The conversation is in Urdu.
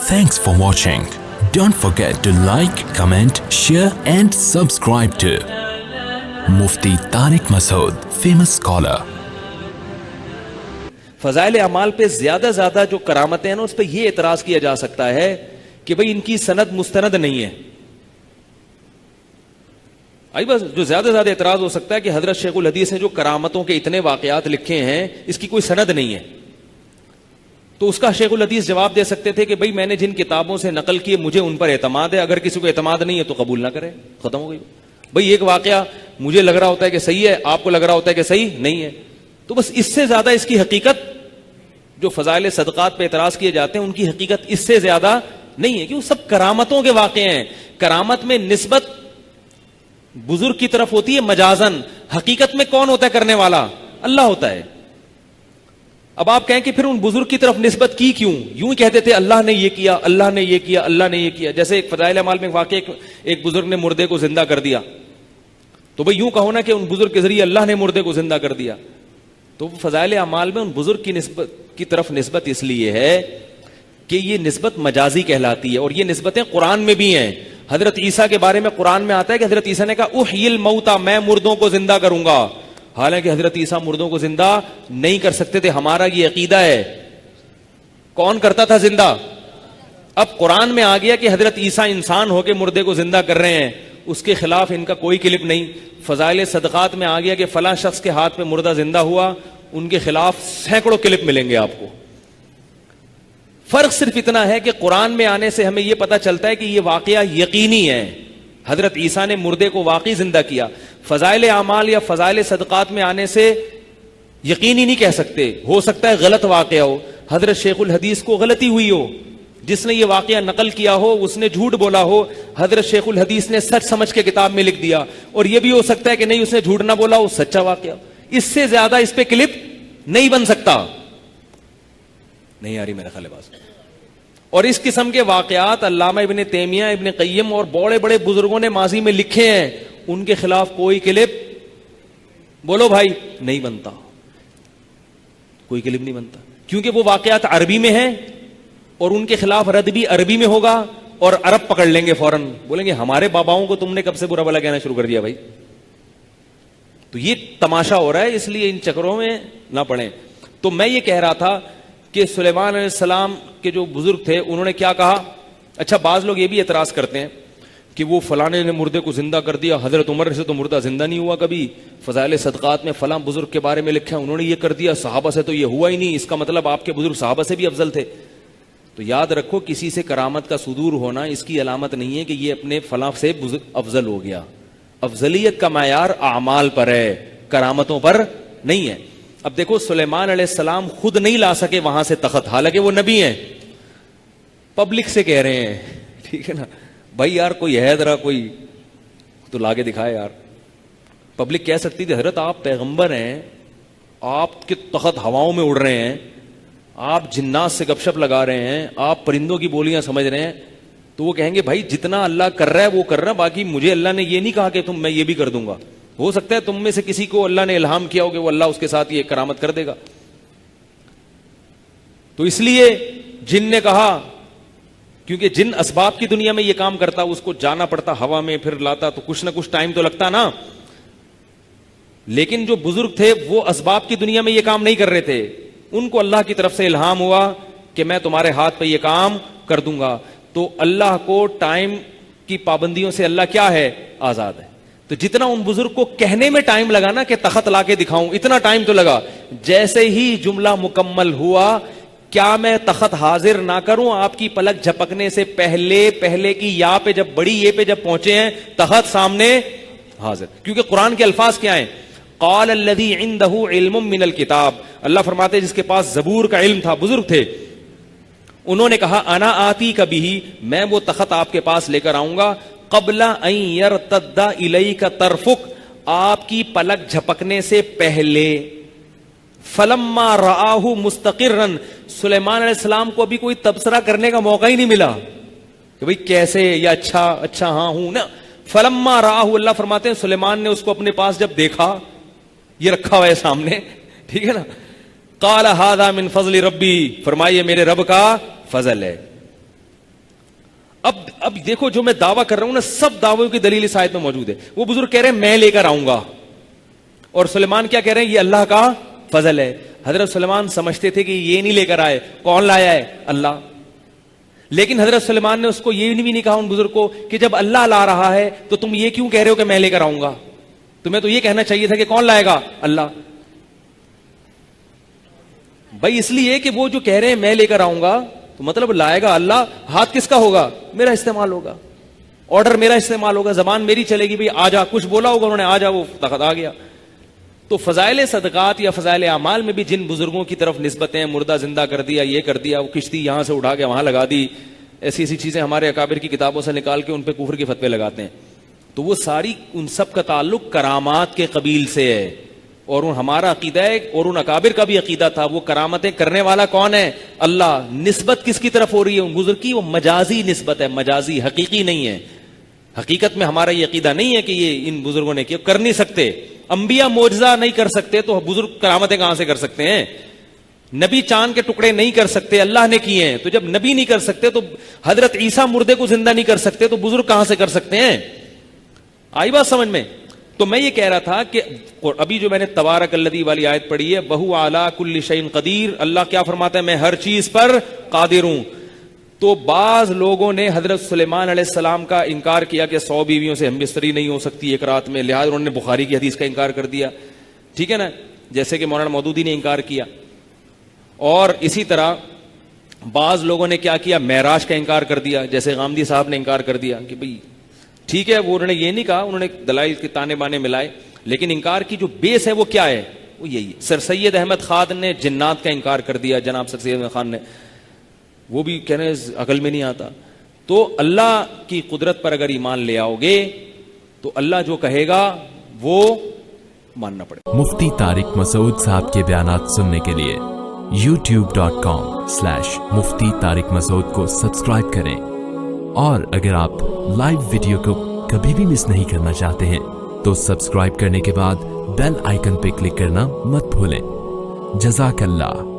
Thanks for watching. Don't forget to like, comment, share and subscribe to Mufti Tariq Masood, famous scholar. فضائل اعمال پہ زیادہ زیادہ جو کرامتیں ہیں نا اس پہ یہ اعتراض کیا جا سکتا ہے کہ بھئی ان کی سند مستند نہیں ہے. بس جو زیادہ زیادہ اعتراض ہو سکتا ہے کہ حضرت شیخ الحدیث نے جو کرامتوں کے اتنے واقعات لکھے ہیں اس کی کوئی سند نہیں ہے. تو اس کا شیخ الحدیث جواب دے سکتے تھے کہ بھئی میں نے جن کتابوں سے نقل کیے مجھے ان پر اعتماد ہے, اگر کسی کو اعتماد نہیں ہے تو قبول نہ کرے, ختم ہو گئی. بھئی ایک واقعہ مجھے لگ رہا ہوتا ہے کہ صحیح ہے, آپ کو لگ رہا ہوتا ہے کہ صحیح نہیں ہے, تو بس اس سے زیادہ اس کی حقیقت جو فضائل صدقات پہ اعتراض کیے جاتے ہیں ان کی حقیقت اس سے زیادہ نہیں ہے, کہ وہ سب کرامتوں کے واقعے ہیں. کرامت میں نسبت بزرگ کی طرف ہوتی ہے مجازن, حقیقت میں کون ہوتا ہے کرنے والا؟ اللہ ہوتا ہے. اب آپ کہیں کہ پھر ان بزرگ کی طرف نسبت کی کیوں؟ یوں ہی کہتے تھے اللہ نے یہ کیا, اللہ نے یہ کیا, اللہ نے یہ کیا. جیسے ایک فضائل اعمال میں واقع ایک بزرگ نے مردے کو زندہ کر دیا, تو بھئی یوں کہو نا کہ ان بزرگ کے ذریعے اللہ نے مردے کو زندہ کر دیا. تو فضائل اعمال میں ان بزرگ کی طرف نسبت اس لیے ہے کہ یہ نسبت مجازی کہلاتی ہے, اور یہ نسبتیں قرآن میں بھی ہیں. حضرت عیسیٰ کے بارے میں قرآن میں آتا ہے کہ حضرت عیسیٰ نے کہا احیی الموتى, میں مردوں کو زندہ کروں گا. حالانکہ حضرت عیسیٰ مردوں کو زندہ نہیں کر سکتے تھے. ہمارا یہ عقیدہ ہے. کون کرتا تھا زندہ؟ اب قرآن میں آ گیا کہ حضرت عیسیٰ انسان ہو کے مردے کو زندہ کر رہے ہیں, اس کے خلاف ان کا کوئی کلپ نہیں. فضائل صدقات میں آ گیا کہ فلاں شخص کے ہاتھ پہ مردہ زندہ ہوا, ان کے خلاف سینکڑوں کلپ ملیں گے آپ کو. فرق صرف اتنا ہے کہ قرآن میں آنے سے ہمیں یہ پتا چلتا ہے کہ یہ واقعہ یقینی ہے, حضرت عیسیٰ نے مردے کو واقعی زندہ کیا. فضائل اعمال یا فضائل صدقات میں آنے سے یقینی نہیں کہہ سکتے, ہو سکتا ہے غلط واقعہ ہو. حضرت شیخ الحدیث کو غلطی ہوئی ہو, جس نے یہ واقعہ نقل کیا ہو اس نے جھوٹ بولا ہو, حضرت شیخ الحدیث نے سچ سمجھ کے کتاب میں لکھ دیا. اور یہ بھی ہو سکتا ہے کہ نہیں, اس نے جھوٹ نہ بولا, وہ سچا واقعہ. اس سے زیادہ اس پہ کلپ نہیں بن سکتا. نہیں آ رہی میرا خیال بات. اور اس قسم کے واقعات علامہ ابن تیمیہ, ابن قیم اور بڑے بڑے بزرگوں نے ماضی میں لکھے ہیں, ان کے خلاف کوئی کلپ بولو بھائی نہیں بنتا, کوئی کلپ نہیں بنتا, کیونکہ وہ واقعات عربی میں ہیں اور ان کے خلاف رد بھی عربی میں ہوگا, اور عرب پکڑ لیں گے فوراً, بولیں گے ہمارے باباؤں کو تم نے کب سے برا بھلا کہنا شروع کر دیا بھائی. تو یہ تماشا ہو رہا ہے, اس لیے ان چکروں میں نہ پڑیں. تو میں یہ کہہ رہا تھا کہ سلیمان علیہ السلام کے جو بزرگ تھے انہوں نے کیا کہا. اچھا بعض لوگ یہ بھی اعتراض کرتے ہیں کہ وہ فلانے نے مردے کو زندہ کر دیا, حضرت عمر سے تو مردہ زندہ نہیں ہوا کبھی, فضائل صدقات میں فلاں بزرگ کے بارے میں لکھا انہوں نے یہ کر دیا, صحابہ سے تو یہ ہوا ہی نہیں, اس کا مطلب آپ کے بزرگ صحابہ سے بھی افضل تھے. تو یاد رکھو کسی سے کرامت کا صدور ہونا اس کی علامت نہیں ہے کہ یہ اپنے فلاں سے افضل ہو گیا. افضلیت کا معیار اعمال پر ہے, کرامتوں پر نہیں ہے. اب دیکھو سلیمان علیہ السلام خود نہیں لا سکے وہاں سے تخت, حالانکہ وہ نبی ہیں, پبلک سے کہہ رہے ہیں, ٹھیک ہے نا بھائی یار کوئی ہے ذرا کوئی تو لا کے دکھائے یار. پبلک کہہ سکتی تھی حضرت آپ پیغمبر ہیں, آپ کے تخت ہواؤں میں اڑ رہے ہیں, آپ جنات سے گپ شپ لگا رہے ہیں, آپ پرندوں کی بولیاں سمجھ رہے ہیں, تو وہ کہیں گے بھائی جتنا اللہ کر رہا ہے وہ کر رہا ہے, باقی مجھے اللہ نے یہ نہیں کہا کہ میں یہ بھی کر دوں گا. ہو سکتا ہے تم میں سے کسی کو اللہ نے الہام کیا ہو کہ وہ اللہ اس کے ساتھ یہ کرامت کر دے گا. تو اس لیے جن نے کہا, کیونکہ جن اسباب کی دنیا میں یہ کام کرتا اس کو جانا پڑتا ہوا میں, پھر لاتا, تو کچھ نہ کچھ ٹائم تو لگتا نا. لیکن جو بزرگ تھے وہ اسباب کی دنیا میں یہ کام نہیں کر رہے تھے, ان کو اللہ کی طرف سے الہام ہوا کہ میں تمہارے ہاتھ پہ یہ کام کر دوں گا. تو اللہ کو ٹائم کی پابندیوں سے اللہ کیا ہے, آزاد ہے. تو جتنا ان بزرگ کو کہنے میں ٹائم لگا نا کہ تخت لا کے دکھاؤں, اتنا ٹائم تو لگا. جیسے ہی جملہ مکمل ہوا, کیا میں تخت حاضر نہ کروں, آپ کی پلک جھپکنے سے پہلے کی یا پہ جب بڑی یہ پہ جب پہنچے ہیں تخت سامنے حاضر. کیونکہ قرآن کے الفاظ کیا ہیں, قال الذی عندہ علم من الکتاب, اللہ فرماتے جس کے پاس زبور کا علم تھا, بزرگ تھے, انہوں نے کہا انا آتی کبھی, میں وہ تخت آپ کے پاس لے کر آؤں گا, قبل ان یرتد الیک طرفک, آپ کی پلک جھپکنے سے پہلے. فلما رآہ مستقرا, سلیمان علیہ السلام کو ابھی کوئی تبصرہ کرنے کا موقع ہی نہیں ملا کہ بھئی کیسے یا اچھا ہاں ہوں نا. فلما رآہ, اللہ فرماتے ہیں سلیمان نے اس کو اپنے پاس جب دیکھا, یہ رکھا ہوا ہے سامنے, ٹھیک ہے نا, قال ھذا من فضل ربی, فرمائیے میرے رب کا فضل ہے. اب دیکھو جو میں دعویٰ کر رہا ہوں نا، سب دعووں کی دلیل اس آیت میں موجود ہے. وہ بزرگ کہہ رہے ہیں میں لے کر آؤں گا، اور سلیمان کیا کہہ رہے ہیں؟ یہ اللہ کا فضل ہے. حضرت سلیمان سمجھتے تھے کہ یہ نہیں لے کر آئے، کون لایا ہے؟ اللہ. لیکن حضرت سلیمان نے اس کو یہ بھی نہیں کہا ان بزرگ کو کہ جب اللہ لا رہا ہے تو تم یہ کیوں کہہ رہے ہو کہ میں لے کر آؤں گا؟ تمہیں تو یہ کہنا چاہیے تھا کہ کون لائے گا؟ اللہ. بھائی اس لیے کہ وہ جو کہہ رہے ہیں میں لے کر آؤں گا تو مطلب لائے گا اللہ، ہاتھ کس کا ہوگا؟ میرا استعمال ہوگا، آرڈر میرا استعمال ہوگا، زبان میری چلے گی. بھائی آ جا، کچھ بولا ہوگا انہوں نے، آ جا، وہ طاقت آ گیا. تو فضائل صدقات یا فضائل اعمال میں بھی جن بزرگوں کی طرف نسبتیں، مردہ زندہ کر دیا، یہ کر دیا، وہ کشتی یہاں سے اٹھا کے وہاں لگا دی، ایسی ایسی چیزیں ہمارے اکابر کی کتابوں سے نکال کے ان پہ کفر کے فتوے لگاتے ہیں. تو وہ ساری ان سب کا تعلق کرامات کے قبیل سے ہے. اور ہمارا عقیدہ ہے، اور ان اکابر کا بھی عقیدہ تھا، وہ کرامتیں کرنے والا کون ہے؟ اللہ. نسبت کس کی طرف ہو رہی ہے ان بزرگ کی؟ وہ مجازی نسبت ہے، مجازی، حقیقی نہیں ہے. حقیقت میں ہمارا یہ عقیدہ نہیں ہے کہ یہ ان بزرگوں نے کیا، کر نہیں سکتے. انبیاء معجزہ نہیں کر سکتے تو بزرگ کرامتیں کہاں سے کر سکتے ہیں؟ نبی چاند کے ٹکڑے نہیں کر سکتے، اللہ نے کیے ہیں. تو جب نبی نہیں کر سکتے تو حضرت عیسیٰ مردے کو زندہ نہیں کر سکتے تو بزرگ کہاں سے کر سکتے ہیں؟ آئی بات سمجھ میں؟ تو میں یہ کہہ رہا تھا کہ ابھی جو میں نے تبارک الذی والی آیت پڑھی ہے، وہو علی کل شیء قدیر، اللہ کیا فرماتا ہے؟ میں ہر چیز پر قادر ہوں. تو بعض لوگوں نے حضرت سلیمان علیہ السلام کا انکار کیا کہ 100 بیویوں سے ہم بستری نہیں ہو سکتی ایک رات میں، لہٰذا انہوں نے بخاری کی حدیث کا انکار کر دیا. ٹھیک ہے نا، جیسے کہ مولانا مودودی نے انکار کیا. اور اسی طرح بعض لوگوں نے کیا کیا؟ معراج کا انکار کر دیا، جیسے غامدی صاحب نے انکار کر دیا کہ بھئی ٹھیک ہے، وہ انہوں نے یہ نہیں کہا، انہوں نے دلائل کے تانے بانے ملائے، لیکن انکار کی جو بیس ہے وہ کیا ہے؟ وہ یہی ہے. سر سید احمد خان نے جنات کا انکار کر دیا، جناب سر سید احمد خان نے، وہ بھی کہنے عقل میں نہیں آتا. تو اللہ کی قدرت پر اگر ایمان لے آؤ گے تو اللہ جو کہے گا وہ ماننا پڑے گا. مفتی طارق مسعود صاحب کے بیانات سننے کے لیے youtube.com/مفتی طارق مسعود کو سبسکرائب کریں، اور اگر آپ لائیو ویڈیو کو کبھی بھی مس نہیں کرنا چاہتے ہیں تو سبسکرائب کرنے کے بعد بیل آئیکن پہ کلک کرنا مت بھولیں. جزاک اللہ.